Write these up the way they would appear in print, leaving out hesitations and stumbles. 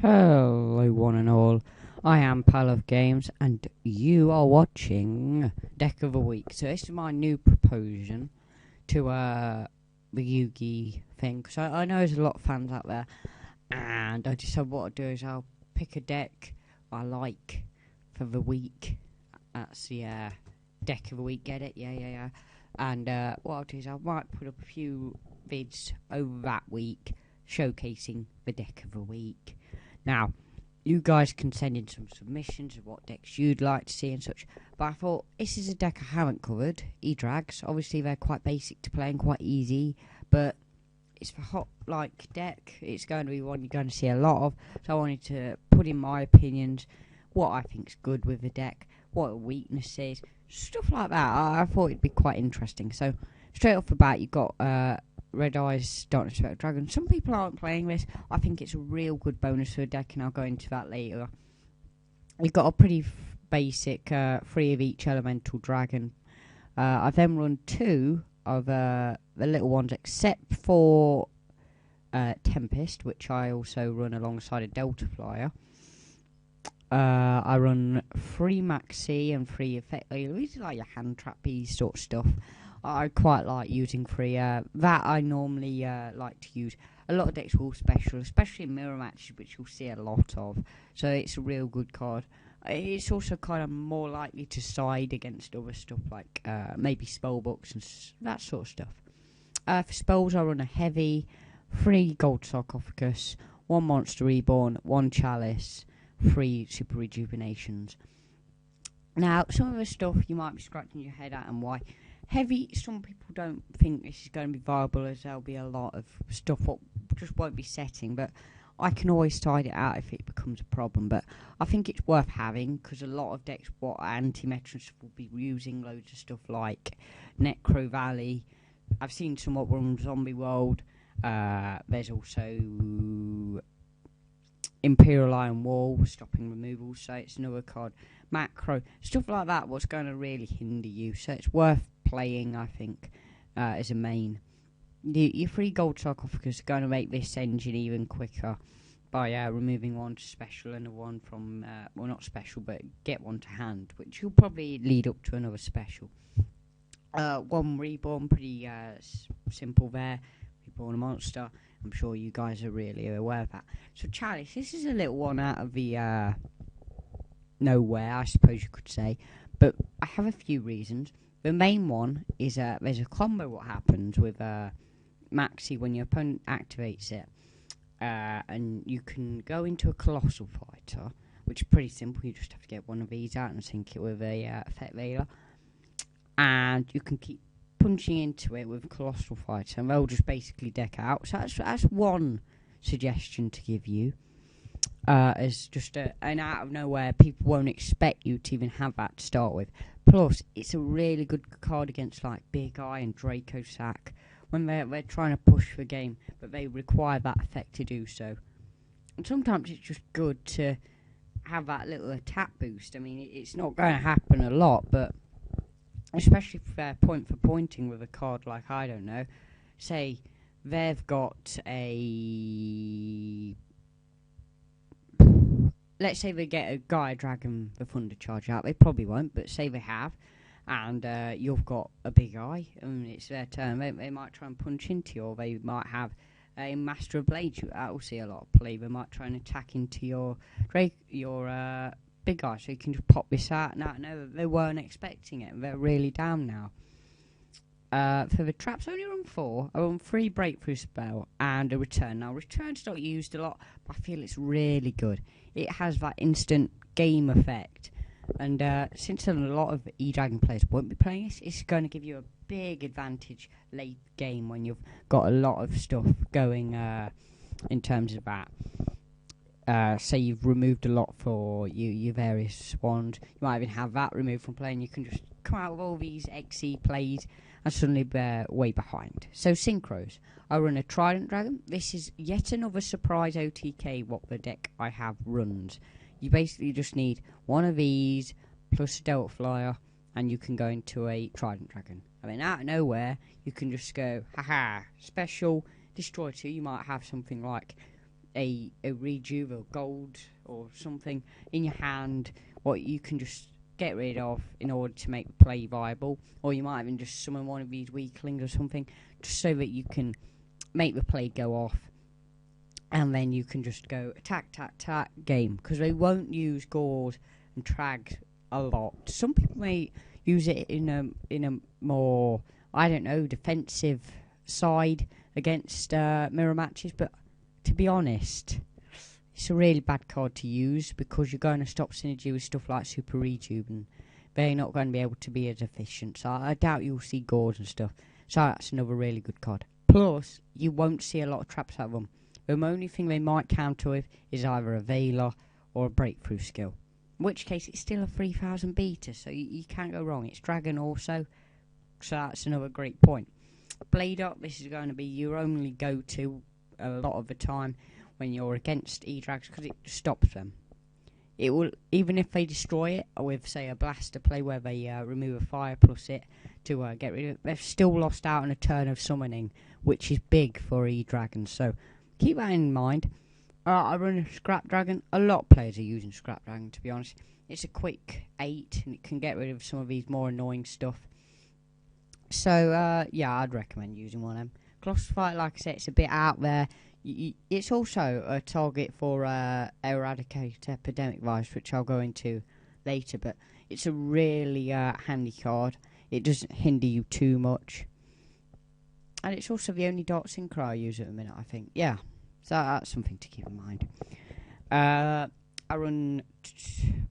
Hello, one and all. I am Pal of Games, and you are watching Deck of the Week. So this is my new proposition to the Yugi thing. Because I know there's a lot of fans out there, and I decided what I'll do is I'll pick a deck I like for the week. That's the Deck of the Week. Get it? Yeah. And what I'll do is I might put up a few vids over that week showcasing the Deck of the Week. Now, you guys can send in some submissions of what decks you'd like to see and such. But I thought, this is a deck I haven't covered. E-Drags. Obviously, they're quite basic to play and quite easy. But it's a hot-like deck. It's going to be one you're going to see a lot of. So I wanted to put in my opinions, what I think's good with the deck, what the weakness is, stuff like that. I thought it'd be quite interesting. So, straight off the bat, you've got Red Eyes, Darkness Spectre Dragon. Some people aren't playing this. I think it's a real good bonus for the deck, and I'll go into that later. You've got a pretty basic 3 of each elemental dragon. I've then run 2 of the little ones, except for Tempest, which I also run alongside a Delta Flyer. I run 3 Maxi and 3 Effect. These are like your hand trappy sort of stuff. I quite like using 3. That I normally like to use. A lot of decks will special, especially in mirror matches, which you'll see a lot of. So it's a real good card. It's also kind of more likely to side against other stuff like maybe spellbooks and that sort of stuff. For spells, I run a heavy, 3 Gold Sarcophagus, 1 Monster Reborn, 1 Chalice, 3 Super Rejuvenations. Now, some of the stuff you might be scratching your head at and why. Heavy, some people don't think this is going to be viable, as there'll be a lot of stuff that just won't be setting, but I can always side it out if it becomes a problem. But I think it's worth having, because a lot of decks, what anti-metrons will be using loads of stuff like Necro Valley. I've seen somewhat run Zombie World. There's also Imperial Iron Wall, stopping removals, so it's another card. Macro, stuff like that, what's going to really hinder you, so it's worth playing, I think, as a main. Your 3 Gold Sarcophagus are going to make this engine even quicker by removing 1 to special and 1 from, well, not special, but get 1 to hand, which will probably lead up to another special. 1 Reborn, pretty simple there. Reborn a monster. I'm sure you guys are really aware of that. So Chalice, this is a little one out of the nowhere, I suppose you could say. But I have a few reasons. The main one is there's a combo what happens with Maxi when your opponent activates it. And you can go into a Colossal Fighter, which is pretty simple. You just have to get 1 of these out and sync it with a Effect Veiler. And you can keep punching into it with Colossal Fighter, and they'll just basically deck out. So that's one suggestion to give you. As just an out of nowhere, people won't expect you to even have that to start with. Plus, it's a really good card against like Big Eye and Draco Sack when they're trying to push the game, but they require that effect to do so. And sometimes it's just good to have that little attack boost. I mean, it's not going to happen a lot, but especially if they're point for pointing with a card like, I don't know, say they've got a... Let's say they get a Gaia Dragon the Thunder Charge out. They probably won't, but say they have, and you've got a Big Eye, and it's their turn. They might try and punch into you, or they might have a Master of Blades. That will see a lot of play. They might try and attack into your Big Eye, so you can just pop this out. Now, no, they weren't expecting it. They're really down now. For the traps, I only run 4. I run 3 Breakthrough Spell and a Return. Now, Return's not used a lot, but I feel it's really good. It has that instant game effect. And since a lot of E-Dragon players won't be playing this, it's going to give you a big advantage late game when you've got a lot of stuff going in terms of that. Say you've removed a lot for your various swans. You might even have that removed from playing. You can just come out with all these XE plays and suddenly be way behind. So synchros. I run a Trident Dragon. This is yet another surprise OTK what the deck I have runs. You basically just need 1 of these plus a Delta Flyer and you can go into a Trident Dragon. I mean, out of nowhere, you can just go, haha, special, destroy 2. You might have something like a Yugioh gold or something in your hand, what you can just get rid of in order to make the play viable, or you might even just summon one of these weaklings or something, just so that you can make the play go off, and then you can just go attack, game, because they won't use Gord and Trag a lot. Some people may use it in a more, I don't know, defensive side against mirror matches, but to be honest, it's a really bad card to use because you're going to stop synergy with stuff like Super Rejuve, and they're not going to be able to be as efficient. So I doubt you'll see Gord and stuff. So that's another really good card. Plus, you won't see a lot of traps out of them. The only thing they might counter with is either a Veiler or a Breakthrough skill. In which case, it's still a 3000 beta, so you can't go wrong. It's Dragon also, so that's another great point. Blade Up, this is going to be your only go-to a lot of the time when you're against E-Drags, because it stops them. It will, even if they destroy it with, say, a blaster play where they remove a fire plus it to get rid of it, they've still lost out on a turn of summoning, which is big for E-Dragons. So keep that in mind. I run a Scrap Dragon. A lot of players are using Scrap Dragon, to be honest. It's a quick 8, and it can get rid of some of these more annoying stuff. So, yeah, I'd recommend using one of them. Colossus Fight, like I said, it's a bit out there. It's also a target for Eradicate Epidemic Virus, which I'll go into later, but it's a really handy card. It doesn't hinder you too much. And it's also the only Dark Synchro I use at the minute, I think. Yeah, so that's something to keep in mind. I run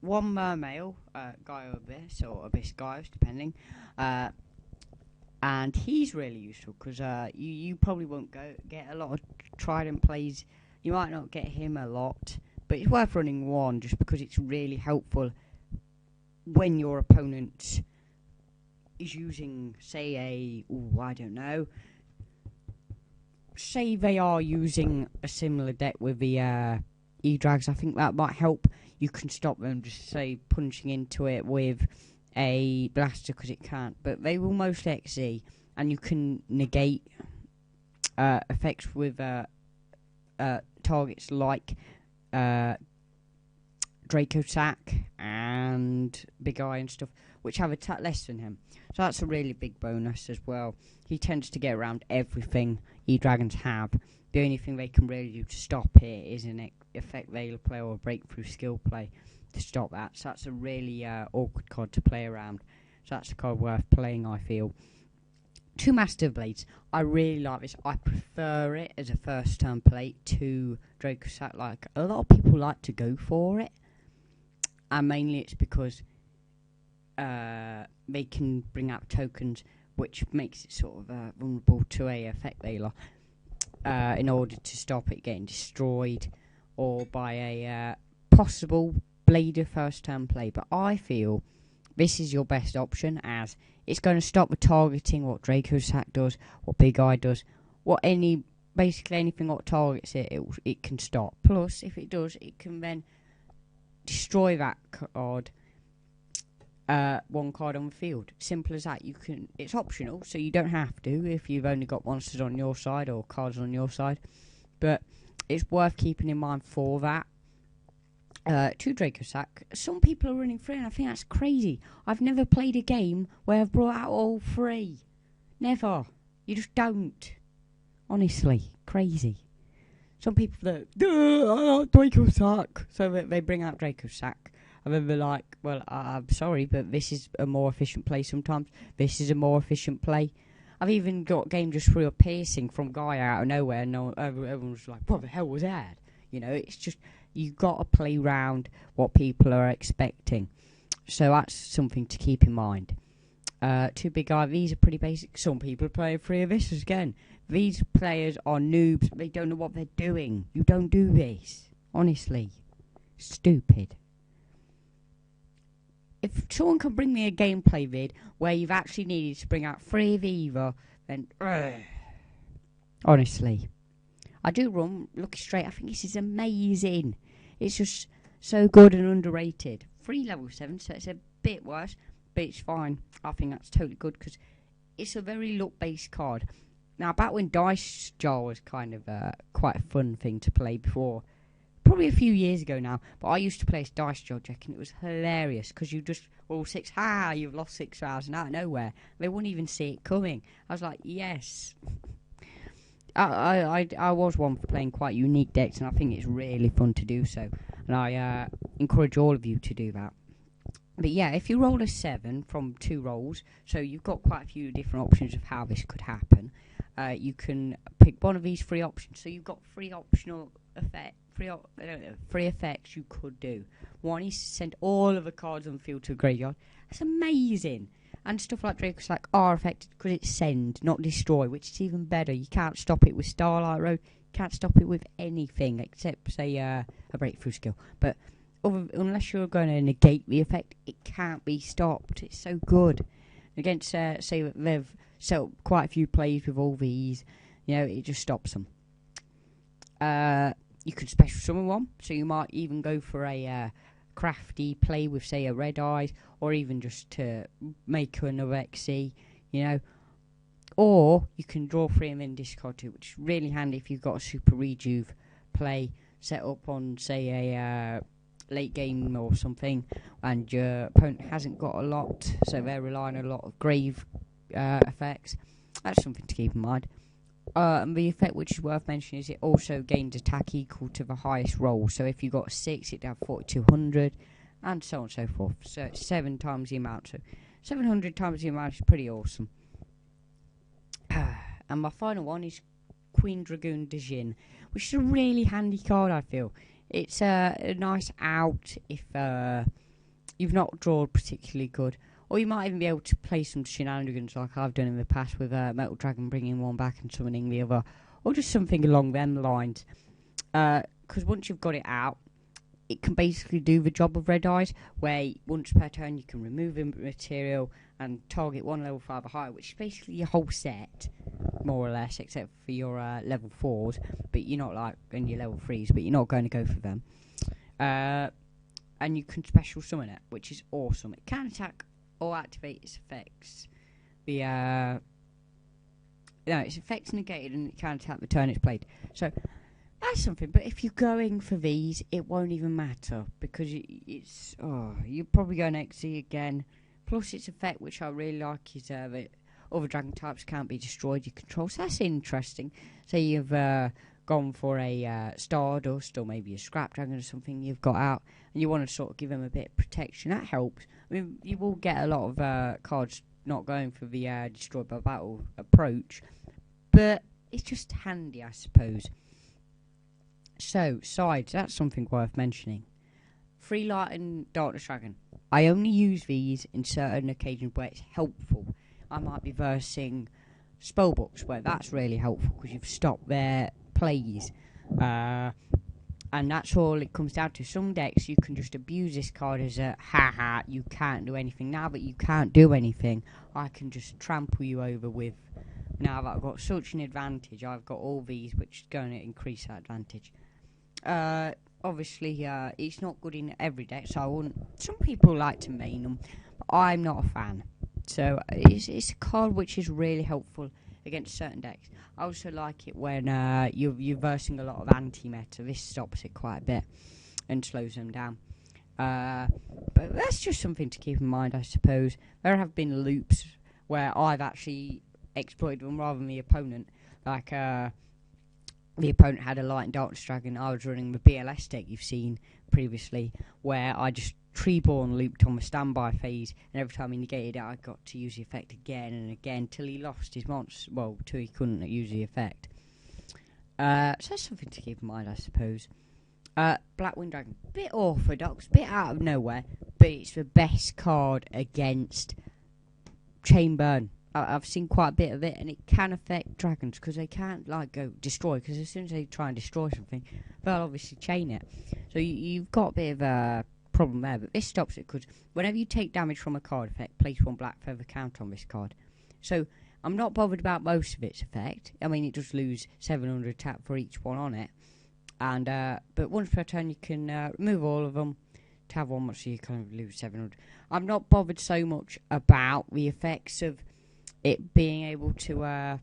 one Mermail, Gaio Abyss, or Abyss Gaios, depending. And he's really useful because you probably won't get a lot of Trident plays. You might not get him a lot, but it's worth running one just because it's really helpful when your opponent is using, say, I don't know. Say they are using a similar deck with the E-Drags. I think that might help. You can stop them just, say, punching into it with a blaster because it can't, but they will most XZ, and you can negate effects with targets like Draco Sack and Big Eye and stuff, which have attack less than him. So that's a really big bonus as well. He tends to get around everything E-Dragons have. The only thing they can really do to stop it is an effect Veiler play or a breakthrough skill play to stop that. So that's a really awkward card to play around. So that's a card worth playing, I feel. 2 Master Blades. I really like this. I prefer it as a first turn play to Draco Sack. Like, a lot of people like to go for it. And mainly it's because they can bring out tokens, which makes it sort of vulnerable to a effect Veiler in order to stop it getting destroyed or by a possible Blader first turn play. But I feel this is your best option, as it's going to stop the targeting what Draco Sack does, what Big Eye does, basically anything what targets it can stop. Plus, if it does, it can then destroy that card, one card on the field. Simple as that. It's optional, so you don't have to if you've only got monsters on your side or cards on your side. But it's worth keeping in mind for that. 2 Draco Sack. Some people are running 3, and I think that's crazy. I've never played a game where I've brought out all 3. Never. You just don't. Honestly, crazy. Some people that I like Draco Sack, so they bring out Draco Sack, and then they're like, well, I'm sorry, but this is a more efficient play sometimes. This is a more efficient play. I've even got game just through a piercing from Guy out of nowhere, and everyone's like, what the hell was that? You know, it's just, you got to play round what people are expecting. So that's something to keep in mind. 2 Big Eye, these are pretty basic. Some people are playing 3 of this again. These players are noobs. They don't know what they're doing. You don't do this. Honestly. Stupid. If someone can bring me a gameplay vid where you've actually needed to bring out 3 of either, then honestly. I do run Lucky Straight. I think this is amazing. It's just so good and underrated. 3 level 7, so it's a bit worse, but it's fine. I think that's totally good because it's a very luck-based card. Now, back when Dice Jar was kind of quite a fun thing to play before, probably a few years ago now, but I used to play Dice Jar Jack, and it was hilarious because you just roll six, you've lost 6,000 out of nowhere. They wouldn't even see it coming. I was like, yes. I was one for playing quite unique decks, and I think it's really fun to do so. And I encourage all of you to do that. But yeah, if you roll a 7 from 2 rolls, so you've got quite a few different options of how this could happen. You can pick one of these 3 options. So you've got 3 optional three effects you could do. One is send all of the cards on the field to a graveyard. That's amazing. And stuff like Draco's like are affected because it's send, not destroy, which is even better. You can't stop it with Starlight Road. You can't stop it with anything except, say, a breakthrough skill. But unless you're going to negate the effect, it can't be stopped. It's so good. Against, say, they've set up quite a few plays with all these. You know, it just stops them. You could special summon one, so you might even go for a crafty play with, say, a red eyes, or even just to make another XC, you know. Or you can draw 3 and then discard 2, which is really handy if you've got a super rejuve play set up on, say, a late game or something, and your opponent hasn't got a lot, so they're relying on a lot of grave effects. That's something to keep in mind. And the effect which is worth mentioning is it also gains attack equal to the highest roll. So if you got 6, it'd have 4,200, and so on and so forth. So it's 7 times the amount. So 700 times the amount is pretty awesome. And my final one is Queen Dragoon de Jin, which is a really handy card, I feel. It's a nice out if you've not drawn particularly good. Or you might even be able to play some shenanigans like I've done in the past with Metal Dragon bringing one back and summoning the other. Or just something along them lines. Because once you've got it out, it can basically do the job of Red Eyes, where once per turn you can remove a material and target 1 level 5 or higher, which is basically your whole set, more or less, except for your level 4s, but you're not like, and your level 3s, but you're not going to go for them. And you can special summon it, which is awesome. It can attack or activate its effects. Its effects negated and it can attack the turn it's played. So that's something. But if you're going for these, it won't even matter because you're probably going XZ again. Plus its effect, which I really like, is that other dragon types can't be destroyed. You control. So that's interesting. Say you've gone for a Stardust or maybe a Scrap Dragon or something you've got out, and you want to sort of give them a bit of protection. That helps. I mean, you will get a lot of cards not going for the destroy by battle approach, but it's just handy, I suppose. So, sides, that's something worth mentioning. Free Light and Darkness Dragon. I only use these in certain occasions where it's helpful. I might be versing spellbooks where that's really helpful because you've stopped their plays. And that's all it comes down to. Some decks you can just abuse this card as a haha, you can't do anything. Now that you can't do anything, I can just trample you over with. Now that I've got such an advantage, I've got all these which is going to increase that advantage. Obviously, it's not good in every deck, so I wouldn't. Some people like to main them, but I'm not a fan. So it's a card which is really helpful against certain decks. I also like it when you're versing a lot of anti-meta. This stops it quite a bit and slows them down. But that's just something to keep in mind, I suppose. There have been loops where I've actually exploited them rather than the opponent. Like the opponent had a Light and Darkness Dragon. I was running the BLS deck you've seen previously, where I just Treeborn looped on the standby phase, and every time he negated it, I got to use the effect again and again till he lost his monster. Well, till he couldn't use the effect. So that's something to keep in mind, I suppose. Blackwing Dragon, bit orthodox, bit out of nowhere, but it's the best card against Chain Burn. I've seen quite a bit of it, and it can affect dragons because they can't go destroy. Because as soon as they try and destroy something, they'll obviously chain it. So you've got a bit of a problem there, but this stops it because whenever you take damage from a card effect, place 1 black feather counter on this card. So I'm not bothered about most of its effect. I mean, it does lose 700 tap for each one on it, and but once per turn you can remove all of them to have one much, so you kind of lose 700. I'm not bothered so much about the effects of it being able to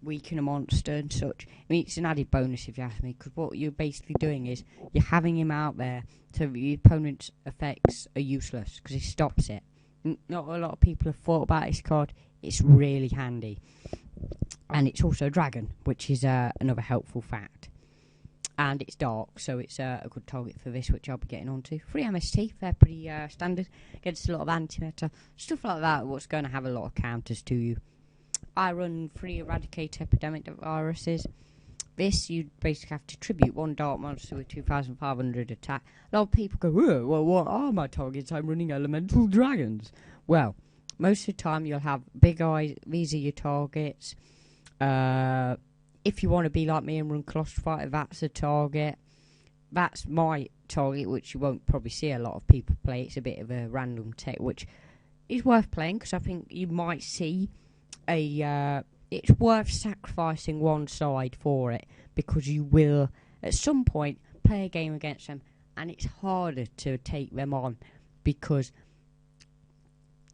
weaken a monster and such. I mean, it's an added bonus if you ask me, because what you're basically doing is you're having him out there so the opponent's effects are useless, because he stops it. Not a lot of people have thought about this card. It's really handy. And it's also a dragon, which is another helpful fact. And it's dark, so it's a good target for this, which I'll be getting onto. 3 MST, they're pretty standard. Against a lot of anti-meta. Stuff like that, what's going to have a lot of counters to you. I run 3 Eradicate Epidemic Viruses. This, you basically have to tribute 1 dark monster with 2,500 attack. A lot of people go, oh, well, what are my targets? I'm running elemental dragons. Well, most of the time you'll have big eyes. These are your targets. If you want to be like me and run Colossal Fighter, that's a target. That's my target, which you won't probably see a lot of people play. It's a bit of a random tech, which is worth playing, because I think you might see it's worth sacrificing one side for it, because you will at some point play a game against them and it's harder to take them on, because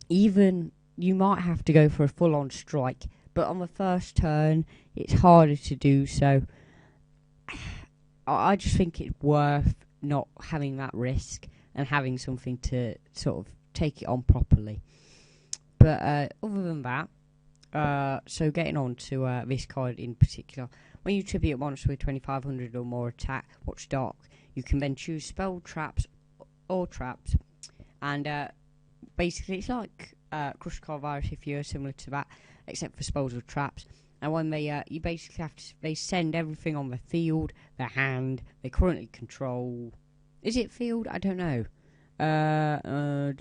even you might have to go for a full-on strike, but on the first turn it's harder to do so. I just think it's worth not having that risk and having something to sort of take it on properly. But other than that, so getting on to this card in particular, when you tribute a monster with 2,500 or more attack, Watch Dark, you can then choose spell, traps, or traps, and basically it's like Crush Card Virus if you're similar to that, except for spells or traps. And when they, you basically have to, they send everything on the field, their hand, they currently control. Is it field? I don't know. No,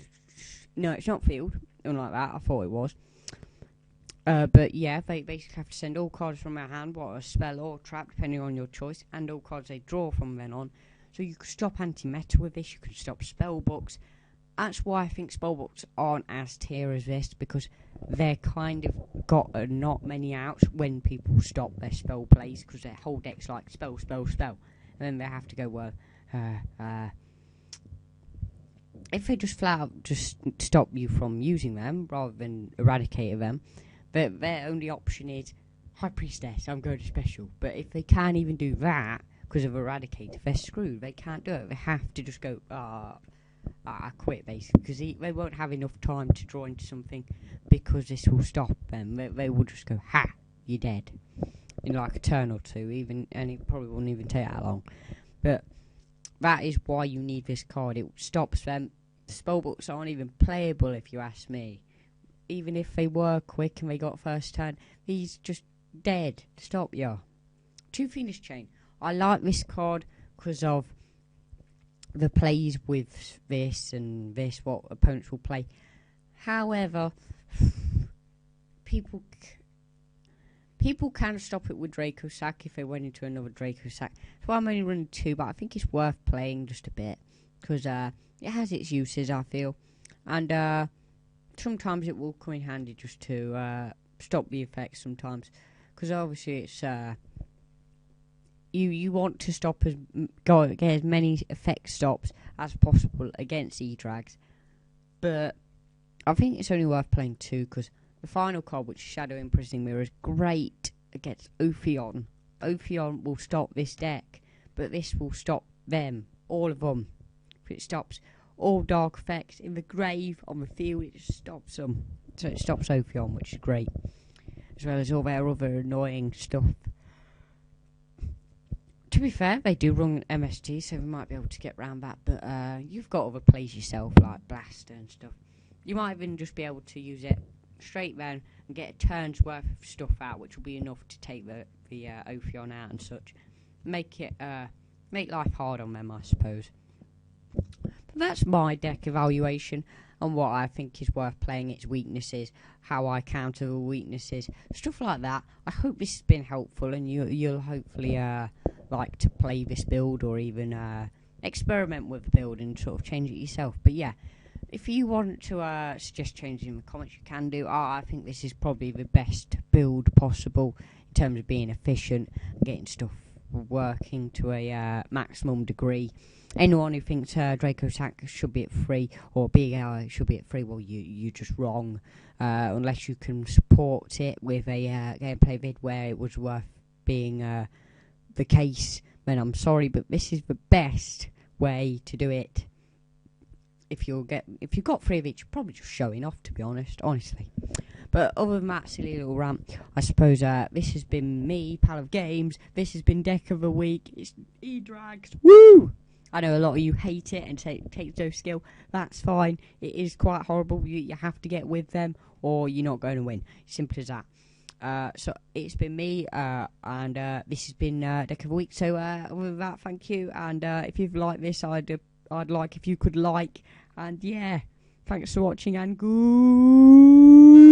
it's not field. Unlike that, I thought it was. But yeah, they basically have to send all cards from their hand, what a spell or trap, depending on your choice, and all cards they draw from then on. So you can stop anti-meta with this, you can stop spell books. That's why I think spell books aren't as tier as this, because they're kind of got not many outs when people stop their spell plays, because their whole deck's like spell, spell, spell. And then they have to go, well, if they just flat out just stop you from using them, rather than eradicate them, their only option is High Priestess, I'm going to special. But if they can't even do that, because of Eradicate, they're screwed. They can't do it. They have to just go, I quit, basically, because they won't have enough time to draw into something, because this will stop them. They will just go, ha, you're dead, in like a turn or two, even, and it probably won't even take that long. But that is why you need this card. It stops them. The spellbooks aren't even playable, if you ask me. Even if they were quick and they got first turn, he's just dead to stop ya. 2 Phoenix Chain. I like this card because of the plays with this and this, what opponents will play. However, people can stop it with Draco Sack if they went into another Draco Sack. So I'm only running 2, but I think it's worth playing just a bit, because it has its uses, I feel. And sometimes it will come in handy just to stop the effects sometimes, because obviously it's you want to stop get as many effect stops as possible against E-Drags, but I think it's only worth playing 2, because the final card, which is Shadow Imprisoning Mirror, is great against Ophion. Ophion will stop this deck, but this will stop them, all of them. If it stops all dark effects in the grave, on the field, it just stops them. So it stops Ophion, which is great, as well as all their other annoying stuff. To be fair, they do run MST, so we might be able to get around that, but you've got other plays yourself, like Blaster and stuff. You might even just be able to use it straight then and get a turn's worth of stuff out, which will be enough to take the Ophion out and such. Make life hard on them, I suppose. But that's my deck evaluation on what I think is worth playing, its weaknesses, how I counter the weaknesses, stuff like that. I hope this has been helpful, and you'll hopefully like to play this build, or even experiment with the build and sort of change it yourself. But yeah, if you want to suggest changes in the comments, you can do. I think this is probably the best build possible in terms of being efficient and getting stuff working to a maximum degree. Anyone who thinks Draco Sack should be at 3 or Big Al should be at 3, well, you're just wrong. Unless you can support it with a gameplay vid where it was worth being the case, then I'm sorry, but this is the best way to do it. If you've got 3 of each, you're probably just showing off, to be honestly. But other than that silly little rant, I suppose this has been me, Pal of Games. This has been Deck of the Week. It's E-Drags. Woo! I know a lot of you hate it and say it takes no skill. That's fine. It is quite horrible. You have to get with them or you're not going to win. Simple as that. So it's been me, and this has been Deck of the Week. So with that, thank you. And if you've liked this, I'd like if you could like. And yeah, thanks for watching and good.